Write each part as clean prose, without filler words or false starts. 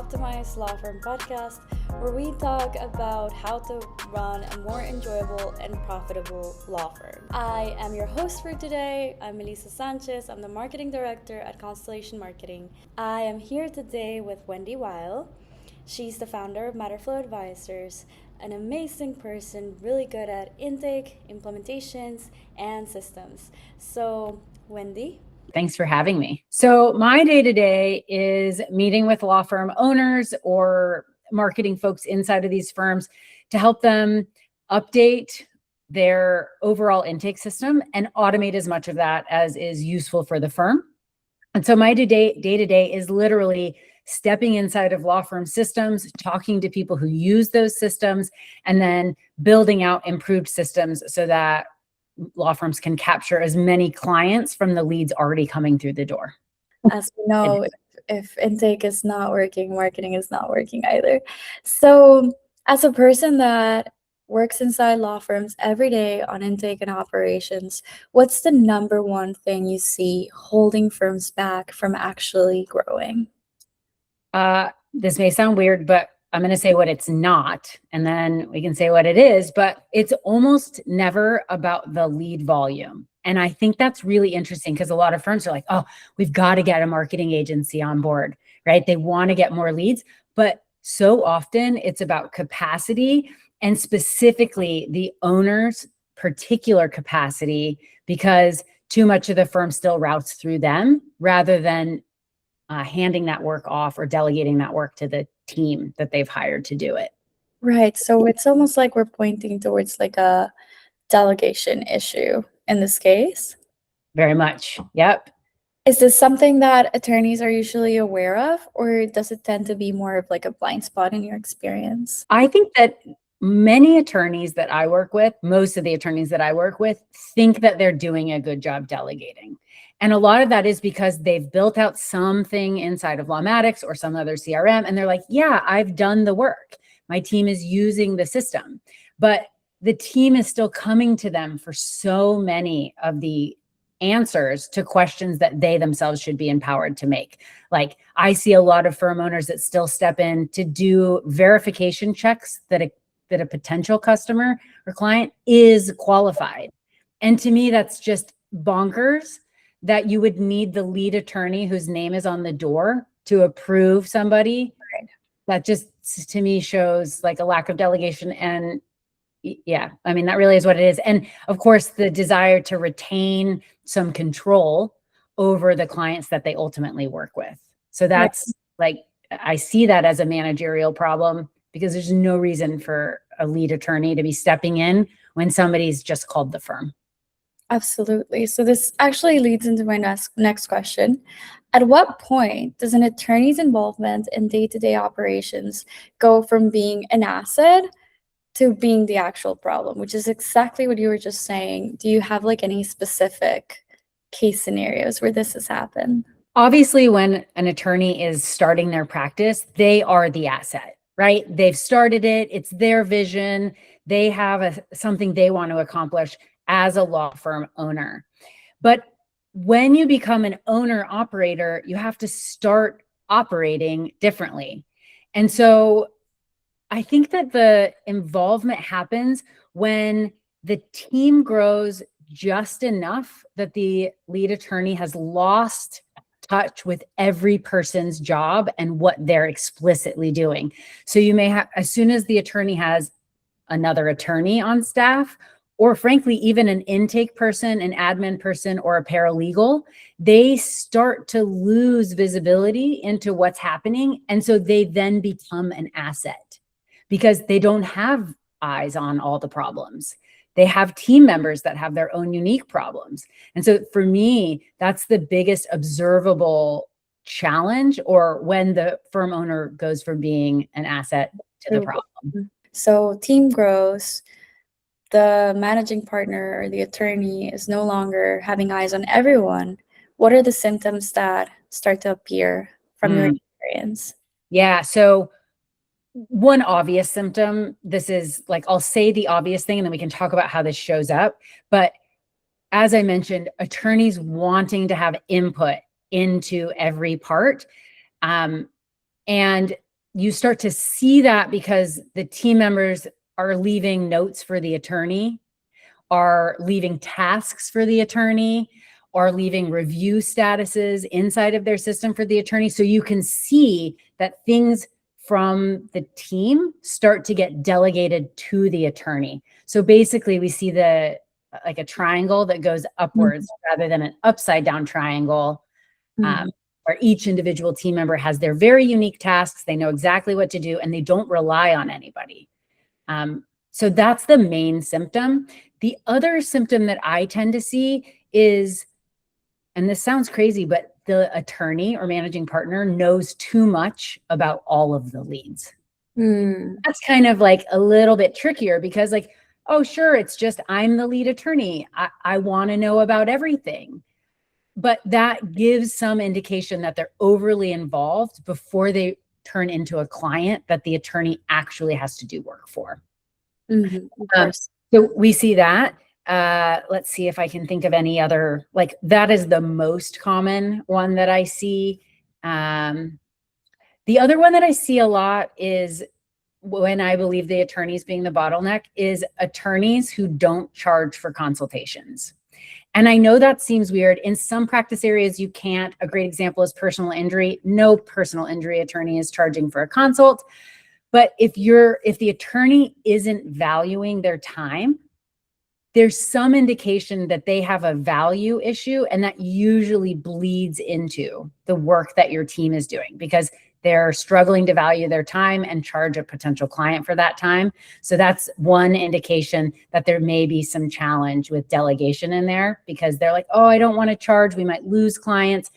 Optimized Law Firm podcast, where we talk about how to run a more enjoyable and profitable law firm. I am your host for today. I'm Melissa Sanchez. I'm the marketing director at Constellation Marketing. I am here today with Wendy Wylde. She's the founder of MatterFlowAdvisors, an amazing person, really good at intake, implementations, and systems. So, Wendy, thanks for having me. So my day-to-day is meeting with law firm owners or marketing folks inside of these firms to help them update their overall intake system and automate as much of that as is useful for the firm. And so my day-to-day is literally stepping inside of law firm systems, talking to people who use those systems, and then building out improved systems so that law firms can capture as many clients from the leads already coming through the door. As we know, if intake is not working, marketing is not working either. So as a person that works inside law firms every day on intake and operations, what's the number one thing you see holding firms back from actually growing? This may sound weird, but I'm going to say what it's not, and then we can say what it is, but it's almost never about the lead volume. And I think that's really interesting because a lot of firms are like, oh, we've got to get a marketing agency on board, right? They want to get more leads, but so often it's about capacity and specifically the owner's particular capacity, because too much of the firm still routes through them rather than handing that work off or delegating that work to the team that they've hired to do it. Right. So it's almost like we're pointing towards like a delegation issue in this case. Very much. Yep. Is this something that attorneys are usually aware of, or does it tend to be more of like a blind spot in your experience? I think that many attorneys that I work with, most of the attorneys that I work with, think that they're doing a good job delegating. And a lot of that is because they've built out something inside of Lawmatics or some other CRM, and they're like, yeah, I've done the work. My team is using the system. But the team is still coming to them for so many of the answers to questions that they themselves should be empowered to make. Like, I see a lot of firm owners that still step in to do verification checks that a potential customer or client is qualified. And to me, that's just bonkers that you would need the lead attorney whose name is on the door to approve somebody. Right. That just, to me, shows like a lack of delegation. And yeah, I mean, that really is what it is. And of course, the desire to retain some control over the clients that they ultimately work with. So that's like, I see that as a managerial problem, because there's no reason for a lead attorney to be stepping in when somebody's just called the firm. Absolutely. So this actually leads into my next question. At what point does an attorney's involvement in day-to-day operations go from being an asset to being the actual problem, which is exactly what you were just saying? Do you have like any specific case scenarios where this has happened? Obviously, when an attorney is starting their practice, they are the asset, right? They've started it. It's their vision. They have something they want to accomplish as a law firm owner. But when you become an owner operator, you have to start operating differently. And so I think that the involvement happens when the team grows just enough that the lead attorney has lost touch with every person's job and what they're explicitly doing. So you may have, as soon as the attorney has another attorney on staff, or frankly, even an intake person, an admin person, or a paralegal, they start to lose visibility into what's happening. And so they then become an asset because they don't have eyes on all the problems. They have team members that have their own unique problems. And so for me, that's the biggest observable challenge, or when the firm owner goes from being an asset to the problem. So team grows, the managing partner or the attorney is no longer having eyes on everyone. What are the symptoms that start to appear from your experience? Yeah. So one obvious symptom, this is like, I'll say the obvious thing and then we can talk about how this shows up. But as I mentioned, attorneys wanting to have input into every part. And you start to see that because the team members are leaving notes for the attorney, are leaving tasks for the attorney, or leaving review statuses inside of their system for the attorney. So you can see that things from the team start to get delegated to the attorney. So basically we see like a triangle that goes upwards rather than an upside down triangle, where each individual team member has their very unique tasks. They know exactly what to do and they don't rely on anybody. So that's the main symptom. The other symptom that I tend to see is, and this sounds crazy, but the attorney or managing partner knows too much about all of the leads. That's kind of like a little bit trickier because like, oh, sure, it's just I'm the lead attorney. I want to know about everything. But that gives some indication that they're overly involved before they turn into a client that the attorney actually has to do work for. Of course. So we see that. Let's see if I can think of any other, like that is the most common one that I see. The other one that I see a lot is when I believe the attorneys being the bottleneck is attorneys who don't charge for consultations. And I know that seems weird. In some practice areas, you can't. A great example is personal injury. No personal injury attorney is charging for a consult. But if the attorney isn't valuing their time, there's some indication that they have a value issue, and that usually bleeds into the work that your team is doing because they're struggling to value their time and charge a potential client for that time. So that's one indication that there may be some challenge with delegation in there because they're like, oh, I don't want to charge. We might lose clients.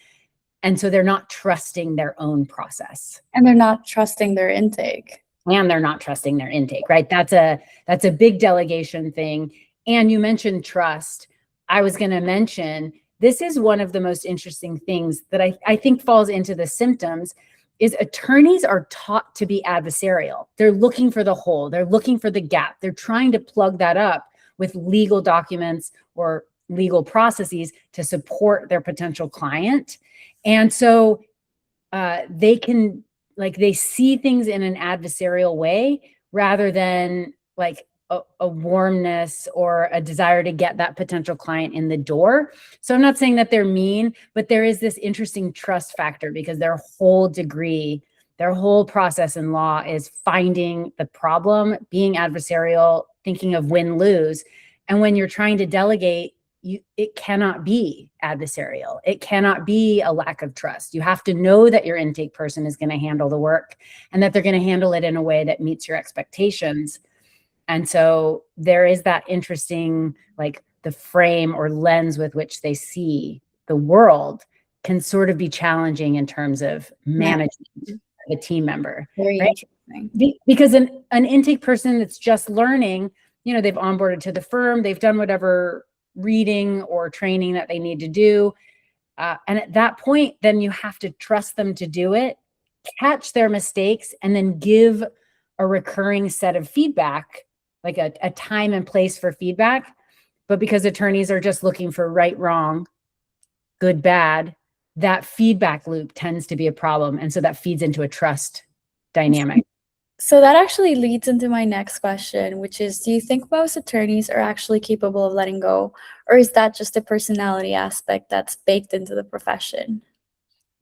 And so they're not trusting their own process. And they're not trusting their intake. And they're not trusting their intake, right? That's a big delegation thing. And you mentioned trust. I was going to mention, this is one of the most interesting things that I think falls into the symptoms is attorneys are taught to be adversarial. They're looking for the hole. They're looking for the gap. They're trying to plug that up with legal documents or legal processes to support their potential client. And so they see things in an adversarial way rather than like a warmness or a desire to get that potential client in the door. So I'm not saying that they're mean, but there is this interesting trust factor because their whole process in law is finding the problem, being adversarial, thinking of win-lose. And when you're trying to delegate, it cannot be adversarial. It cannot be a lack of trust. You have to know that your intake person is going to handle the work and that they're going to handle it in a way that meets your expectations. And so there is that interesting, like the frame or lens with which they see the world can sort of be challenging in terms of managing a team member. Very interesting. Because an intake person that's just learning, they've onboarded to the firm, they've done whatever reading or training that they need to do. And at that point, then you have to trust them to do it, catch their mistakes, and then give a recurring set of feedback, like a time and place for feedback. But because attorneys are just looking for right, wrong, good, bad, that feedback loop tends to be a problem. And so that feeds into a trust dynamic. So that actually leads into my next question, which is, do you think most attorneys are actually capable of letting go? Or is that just a personality aspect that's baked into the profession?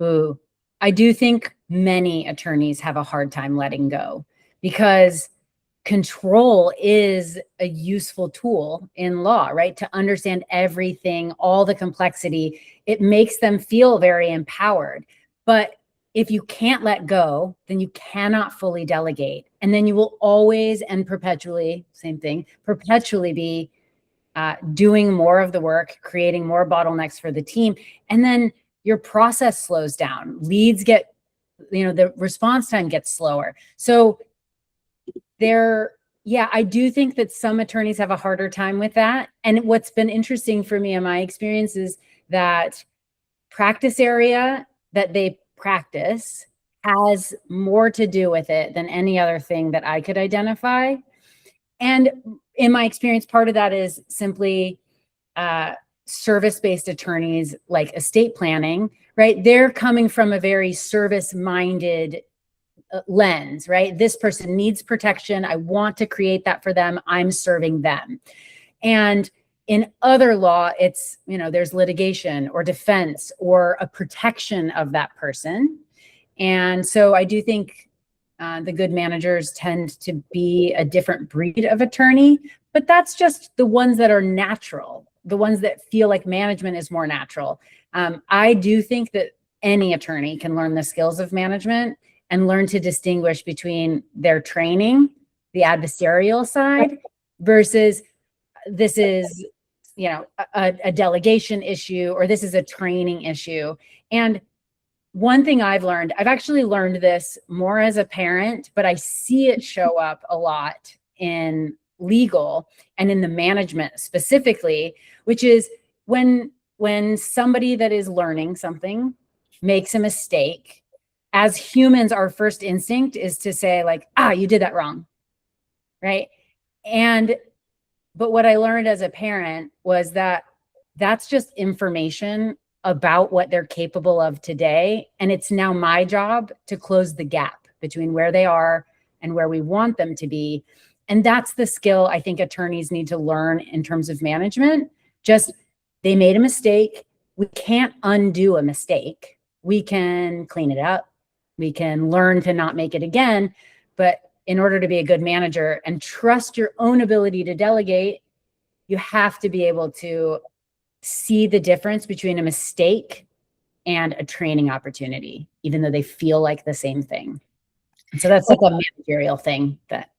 Ooh, I do think many attorneys have a hard time letting go because control is a useful tool in law, right? To understand everything, all the complexity, it makes them feel very empowered. But if you can't let go, then you cannot fully delegate. And then you will always and perpetually, same thing, perpetually be doing more of the work, creating more bottlenecks for the team. And then your process slows down. Leads get, the response time gets slower. So I do think that some attorneys have a harder time with that. And what's been interesting for me in my experience is that practice area that they practice has more to do with it than any other thing that I could identify. And in my experience, part of that is simply service-based attorneys like estate planning, right? They're coming from a very service-minded lens, right? This person needs protection. I want to create that for them. I'm serving them. And in other law, it's, there's litigation or defense or a protection of that person. And so I do think the good managers tend to be a different breed of attorney, but that's just the ones that are natural, the ones that feel like management is more natural. I do think that any attorney can learn the skills of management and learn to distinguish between their training, the adversarial side, versus this is, a delegation issue, or this is a training issue. And one thing I've actually learned this more as a parent, but I see it show up a lot in legal and in the management specifically, which is when somebody that is learning something makes a mistake, as humans, our first instinct is to say like, you did that wrong, right? But what I learned as a parent was that that's just information about what they're capable of today. And it's now my job to close the gap between where they are and where we want them to be. And that's the skill I think attorneys need to learn in terms of management. Just, they made a mistake. We can't undo a mistake. We can clean it up. We can learn to not make it again. But in order to be a good manager and trust your own ability to delegate, you have to be able to see the difference between a mistake and a training opportunity, even though they feel like the same thing. And so that's like a managerial thing that,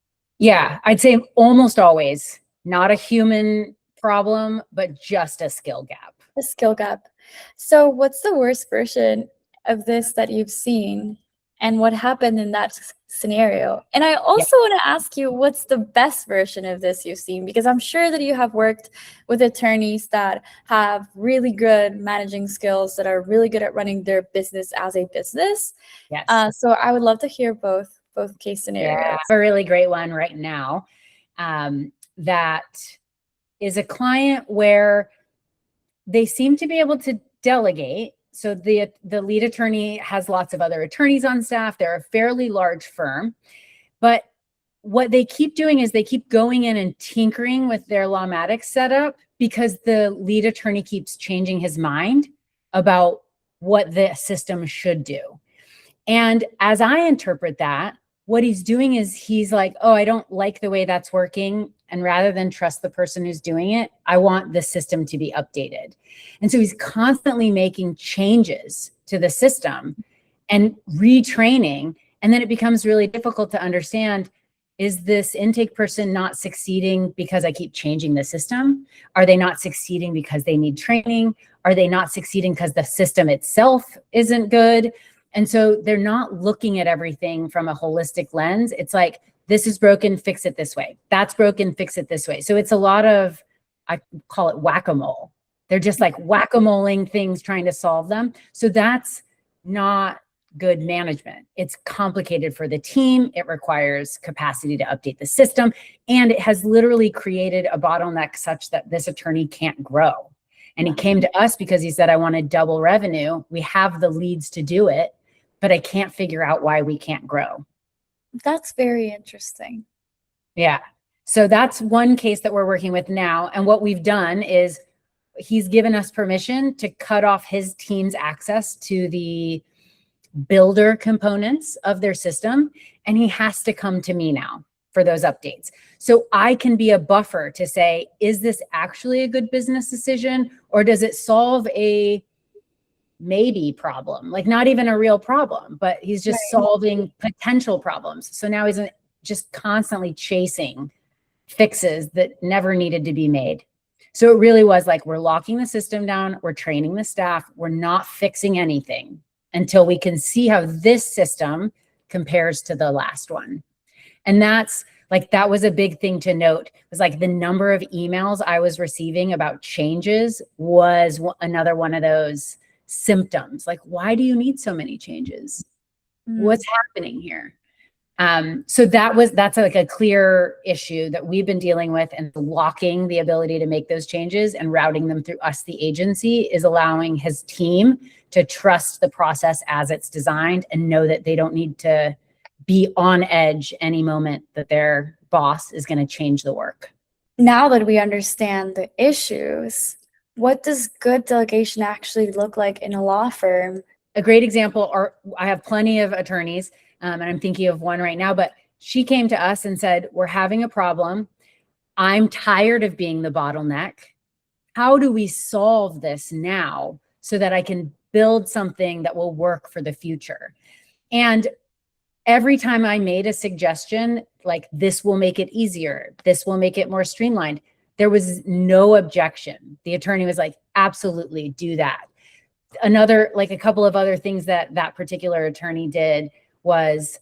I'd say almost always not a human problem, but just a skill gap. A skill gap. So what's the worst version of this that you've seen, and what happened in that scenario? And I also want to ask you, what's the best version of this you've seen? Because I'm sure that you have worked with attorneys that have really good managing skills, that are really good at running their business as a business. Yes. So I would love to hear both case scenarios. Yeah, a really great one right now. That is a client where they seem to be able to delegate. So the lead attorney has lots of other attorneys on staff. They're a fairly large firm, but what they keep doing is they keep going in and tinkering with their Lawmatic setup, because the lead attorney keeps changing his mind about what the system should do. And as I interpret that, what he's doing is he's like, I don't like the way that's working. And rather than trust the person who's doing it, I want the system to be updated. And so he's constantly making changes to the system and retraining. And then it becomes really difficult to understand, is this intake person not succeeding because I keep changing the system? Are they not succeeding because they need training? Are they not succeeding because the system itself isn't good? And so they're not looking at everything from a holistic lens. It's like, this is broken, fix it this way. That's broken, fix it this way. So it's a lot of, I call it whack-a-mole. They're just like whack-a-moling things, trying to solve them. So that's not good management. It's complicated for the team. It requires capacity to update the system. And it has literally created a bottleneck such that this attorney can't grow. And he came to us because he said, I want to double revenue. We have the leads to do it, but I can't figure out why we can't grow. That's very interesting. Yeah. So that's one case that we're working with now. And what we've done is he's given us permission to cut off his team's access to the builder components of their system. And he has to come to me now for those updates. So I can be a buffer to say, is this actually a good business decision? Or does it solve a maybe problem? Like not even a real problem, but he's just solving potential problems. So now he's just constantly chasing fixes that never needed to be made. So it really was like, we're locking the system down. We're training the staff. We're not fixing anything until we can see how this system compares to the last one. And that's like, that was a big thing to note. It was like the number of emails I was receiving about changes was another one of those symptoms. Like, why do you need so many changes? What's happening here? So that's like a clear issue that we've been dealing with, and locking the ability to make those changes and routing them through us, the agency, is allowing his team to trust the process as it's designed and know that they don't need to be on edge any moment that their boss is going to change the work. Now that we understand the issues, what does good delegation actually look like in a law firm? A great example are, I have plenty of attorneys, and I'm thinking of one right now, but she came to us and said, we're having a problem. I'm tired of being the bottleneck. How do we solve this now so that I can build something that will work for the future? And every time I made a suggestion, like this will make it easier, this will make it more streamlined, there was no objection. The attorney was like, absolutely, do that. Another, like a couple of other things that that particular attorney did was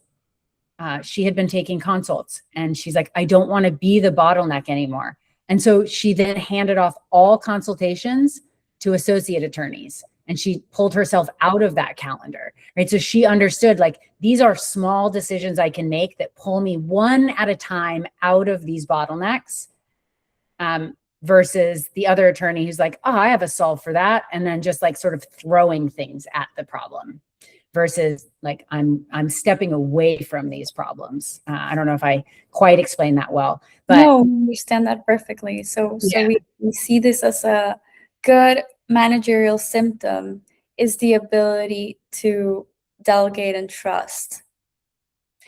she had been taking consults and she's like, I don't want to be the bottleneck anymore. And so she then handed off all consultations to associate attorneys and she pulled herself out of that calendar, right? So she understood like, these are small decisions I can make that pull me one at a time out of these bottlenecks, versus the other attorney who's like, oh, I have a solve for that. And then just like sort of throwing things at the problem versus like, I'm stepping away from these problems. I don't know if I quite explained that well, but no, I understand that perfectly. So we see this as a good managerial symptom is the ability to delegate and trust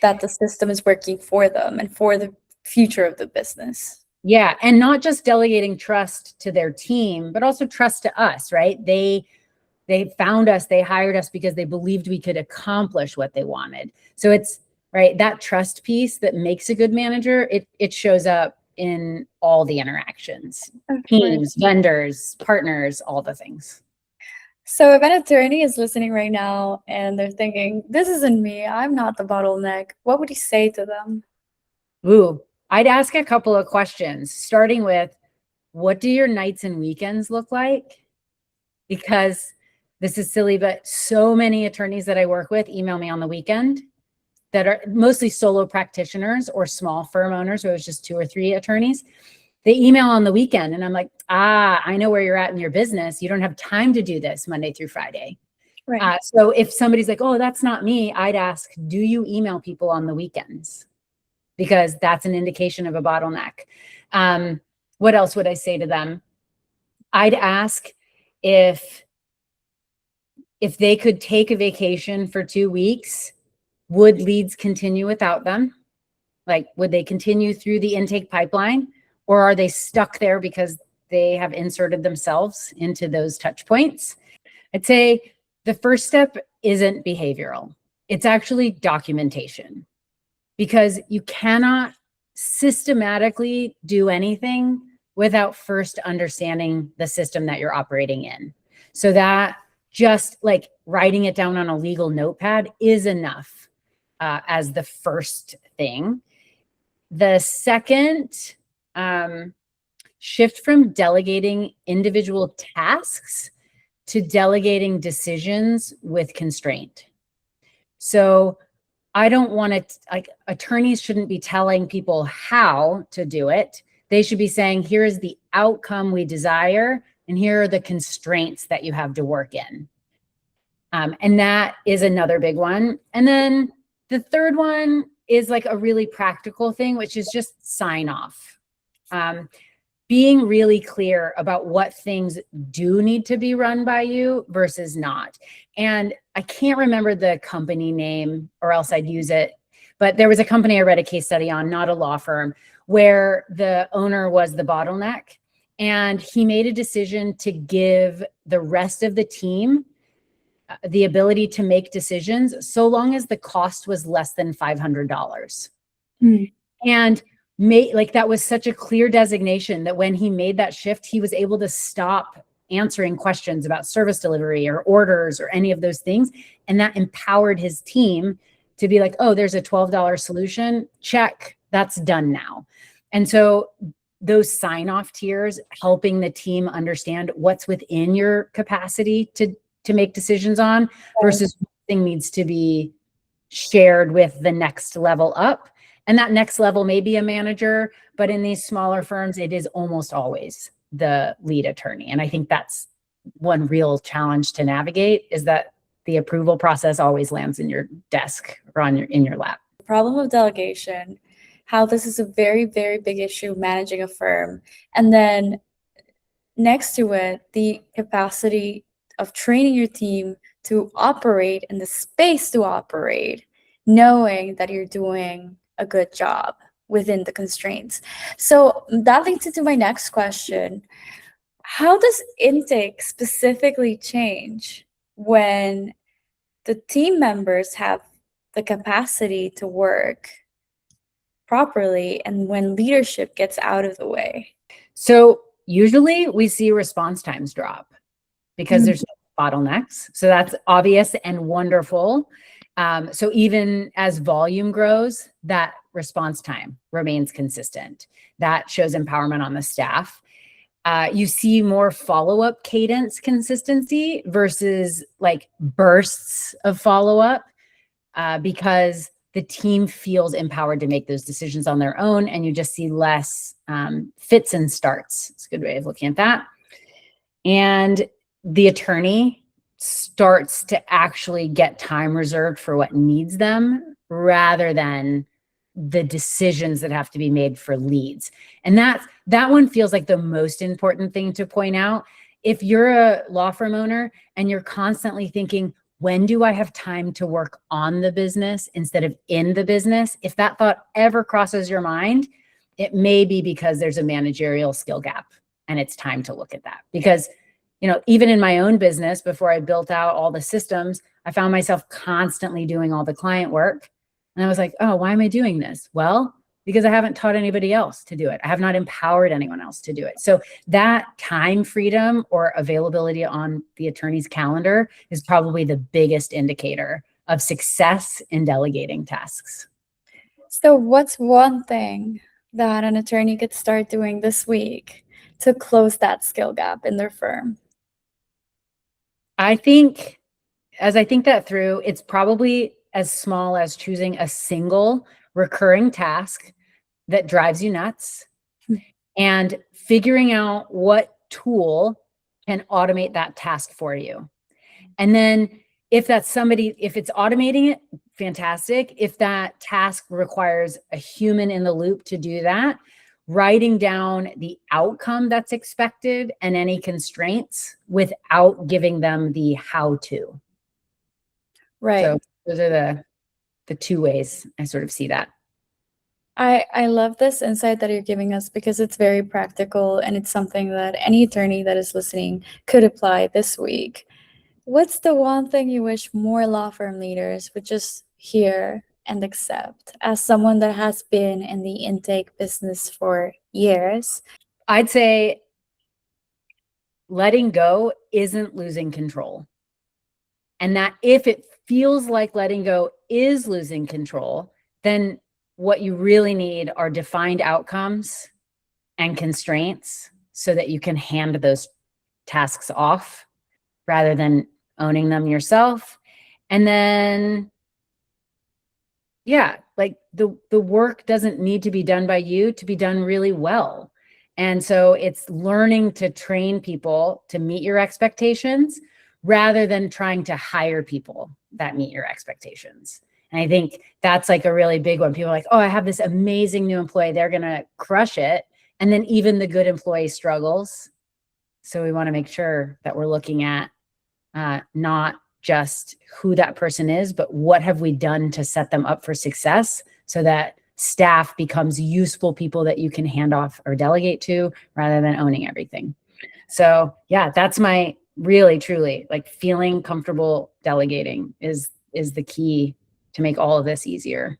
that the system is working for them and for the future of the business. Yeah. And not just delegating trust to their team, but also trust to us, right? They found us, they hired us because they believed we could accomplish what they wanted. So it's right, that trust piece that makes a good manager, it shows up in all the interactions, teams, vendors, partners, all the things. So if an attorney is listening right now and they're thinking, this isn't me, I'm not the bottleneck, what would you say to them? Ooh, I'd ask a couple of questions, starting with, what do your nights and weekends look like? Because this is silly, but so many attorneys that I work with email me on the weekend that are mostly solo practitioners or small firm owners where it's just 2 or 3 attorneys. They email on the weekend and I'm like, I know where you're at in your business. You don't have time to do this Monday through Friday. Right. So if somebody's like, oh, that's not me, I'd ask, do you email people on the weekends? Because that's an indication of a bottleneck. What else would I say to them? I'd ask if they could take a vacation for 2 weeks, would leads continue without them? Like, would they continue through the intake pipeline? Or are they stuck there because they have inserted themselves into those touch points? I'd say the first step isn't behavioral. It's actually documentation, because you cannot systematically do anything without first understanding the system that you're operating in. So that just like writing it down on a legal notepad is enough as the first thing. The second, shift from delegating individual tasks to delegating decisions with constraint. So I don't want to, like, attorneys shouldn't be telling people how to do it. They should be saying, here is the outcome we desire, and here are the constraints that you have to work in. And that is another big one. And then the third one is like a really practical thing, which is just sign off. Being really clear about what things do need to be run by you versus not. And I can't remember the company name or else I'd use it, but there was a company I read a case study on, not a law firm, where the owner was the bottleneck and he made a decision to give the rest of the team the ability to make decisions so long as the cost was less than $500. And like, that was such a clear designation that when he made that shift, he was able to stop answering questions about service delivery or orders or any of those things. And that empowered his team to be like, oh, there's a $12 solution. Check, that's done now. And so those sign-off tiers, helping the team understand what's within your capacity to make decisions on versus what thing needs to be shared with the next level up. And that next level may be a manager, but in these smaller firms, it is almost always the lead attorney. And I think that's one real challenge to navigate, is that the approval process always lands in your desk or in your lap. problem of delegation, how this is a very, very big issue managing a firm, and then next to it, the capacity of training your team to operate in the space to operate, knowing that you're doing a good job within the constraints. So that leads into my next question. How does intake specifically change when the team members have the capacity to work properly and when leadership gets out of the way? So usually we see response times drop because there's no bottlenecks. So that's obvious and wonderful. So even as volume grows, that response time remains consistent. That shows empowerment on the staff. You see more follow-up cadence consistency versus like bursts of follow-up because the team feels empowered to make those decisions on their own, and you just see less fits and starts. It's a good way of looking at that. And the attorney starts to actually get time reserved for what needs them rather than the decisions that have to be made for leads. And that one feels like the most important thing to point out. If you're a law firm owner and you're constantly thinking, when do I have time to work on the business instead of in the business? If that thought ever crosses your mind, it may be because there's a managerial skill gap and it's time to look at that. Because, even in my own business, before I built out all the systems, I found myself constantly doing all the client work. And I was like, oh, why am I doing this? Well, because I haven't taught anybody else to do it. I have not empowered anyone else to do it. So that time freedom or availability on the attorney's calendar is probably the biggest indicator of success in delegating tasks. So what's one thing that an attorney could start doing this week to close that skill gap in their firm? I think, as I think that through, it's probably as small as choosing a single recurring task that drives you nuts and figuring out what tool can automate that task for you. And then if it's automating it, fantastic. If that task requires a human in the loop to do that, writing down the outcome that's expected and any constraints without giving them the how to. Right. So those are the two ways I sort of see that. I love this insight that you're giving us because it's very practical and it's something that any attorney that is listening could apply this week. What's the one thing you wish more law firm leaders would just hear and accept as someone that has been in the intake business for years? I'd say letting go isn't losing control. And that if it feels like letting go is losing control, then what you really need are defined outcomes and constraints so that you can hand those tasks off rather than owning them yourself. And then, like the work doesn't need to be done by you to be done really well. And so it's learning to train people to meet your expectations rather than trying to hire people that meet your expectations. And I think that's like a really big one. People are like, oh, I have this amazing new employee. They're going to crush it. And then even the good employee struggles. So we want to make sure that we're looking at not just who that person is, but what have we done to set them up for success so that staff becomes useful people that you can hand off or delegate to rather than owning everything. So that's my really, truly like feeling comfortable delegating is the key to make all of this easier.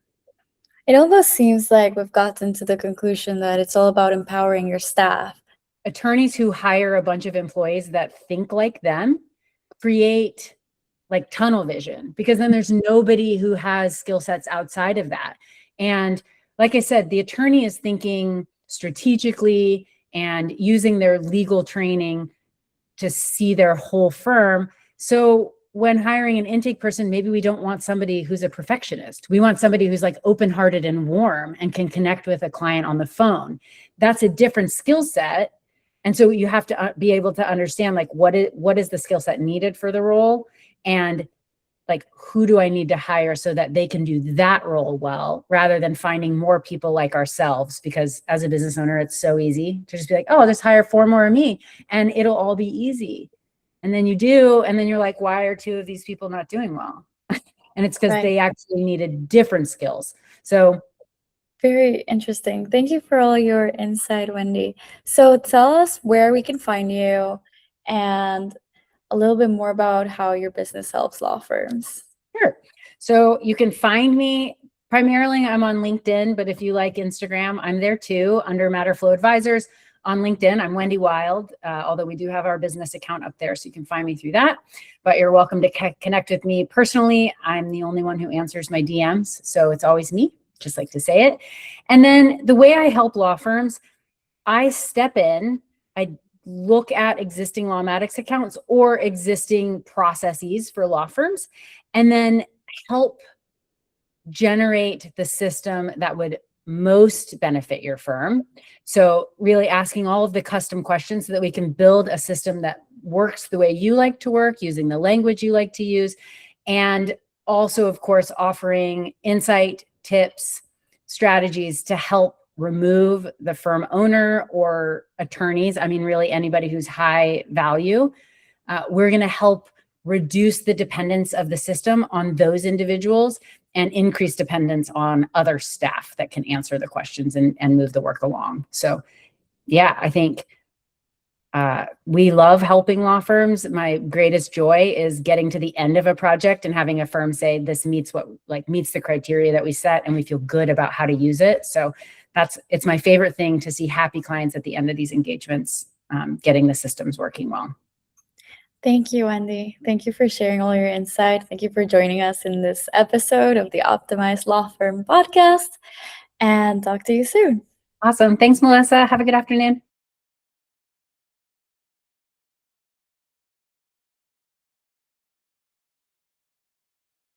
It almost seems like we've gotten to the conclusion that it's all about empowering your staff. Attorneys who hire a bunch of employees that think like them create like tunnel vision, because then there's nobody who has skill sets outside of that. And like I said, the attorney is thinking strategically and using their legal training to see their whole firm. So when hiring an intake person, maybe we don't want somebody who's a perfectionist. We want somebody who's like open-hearted and warm and can connect with a client on the phone. That's a different skill set. And so you have to be able to understand like what is the skill set needed for the role, and like, who do I need to hire so that they can do that role well, rather than finding more people like ourselves? Because as a business owner, it's so easy to just be like, oh, just hire 4 more of me and it'll all be easy. And then you do, and then you're like, why are 2 of these people not doing well? And it's because they actually needed different skills. So very interesting. Thank you for all your insight, Wendy. So tell us where we can find you and a little bit more about how your business helps law firms. Sure. So you can find me primarily, I'm on LinkedIn, but if you like Instagram, I'm there too, under MatterFlowAdvisors. On LinkedIn, I'm Wendy Wylde, although we do have our business account up there, so you can find me through that. But you're welcome to connect with me personally. I'm the only one who answers my DMs, so it's always me, just like to say it. And then the way I help law firms, I step in, I look at existing Lawmatics accounts or existing processes for law firms, and then help generate the system that would most benefit your firm. So really asking all of the custom questions so that we can build a system that works the way you like to work, using the language you like to use, and also, of course, offering insight, tips, strategies to help remove the firm owner or attorneys. I mean, really anybody who's high value. We're going to help reduce the dependence of the system on those individuals and increase dependence on other staff that can answer the questions and move the work along. So yeah, I think we love helping law firms. My greatest joy is getting to the end of a project and having a firm say, this meets the criteria that we set, and we feel good about how to use it. So it's my favorite thing to see happy clients at the end of these engagements, getting the systems working well. Thank you, Wendy. Thank you for sharing all your insight. Thank you for joining us in this episode of the Optimized Law Firm podcast, and talk to you soon. Awesome. Thanks, Melissa. Have a good afternoon.